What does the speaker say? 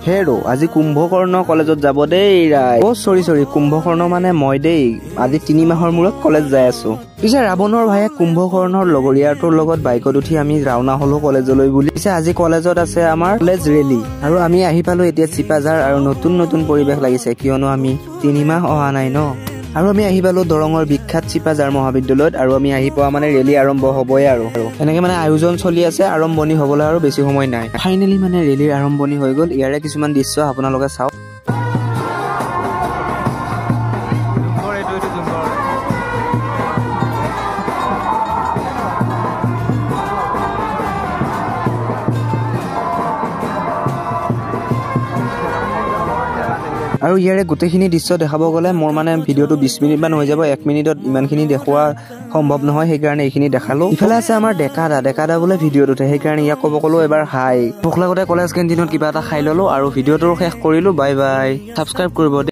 হেৰো আজি কুম্ভকৰ্ণ কলেজত যাব দেই ৰাই। অ সৰি কুম্ভকৰ্ণ মানে মই দেই। আজি 3 মাহৰ মূৰত কলেজ যাই আছো। পিছে ৰাৱণৰ ভায়ে কুম্ভকৰ্ণৰ লগৰীয়াটোৰ লগত বাইকত উঠি আমি ৰাওনা হলো কলেজলৈ বুলি। পিছে আজি কলেজত আছে আমাৰ কলেজ ৰেলী আৰু আমি আহি পালো এতিয়া চিপাঝাৰ আৰু নতুন পৰিৱেশ লাগিছে কিয়নো আমি 3 মাহ অহা নাই ন। আৰু আমি আহি পালো দৰঙৰ বিখ্যাত চিপাঝাৰ মহাবিদ্যালয়ত আৰু আমি আহি পোৱা মানে ৰেলী আৰম্ভ হবই আৰু এনেকে মানে আয়োজন চলি আছে আৰম্ভণি হবলৈ আৰু বেছি সময় নাই। ফাইনেলি মানে ৰেলীৰ আৰম্ভণি হৈ গ'ল। ইয়াৰে কিছুমান দৃশ্য আপোনালোকে চাওক। আৰু ইয়াৰে গোটেইখিনি দৃশ্য দেখাব গ'লে মোৰ মানে ভিডিঅ'টো 20 মিনিট মান হৈ যাব। 1 মিনিটত ইমানখিনি দেখুওৱা সম্ভৱ নহয়, সেইকাৰণে এইখিনি দেখালো। ইফালে আছে আমাৰ ডেকাদা বোলে ভিডিঅ'ত উঠে, সেইকাৰণে ইয়াক ক'ব ক'লো এবাৰ হাই। ভোক লাগোতে কলেজ কেণ্টিনত কিবা এটা খাই ললো আৰু ভিডিঅ'টো শেষ কৰিলো। Bye bye. ছাবস্ক্ৰাইব কৰিব।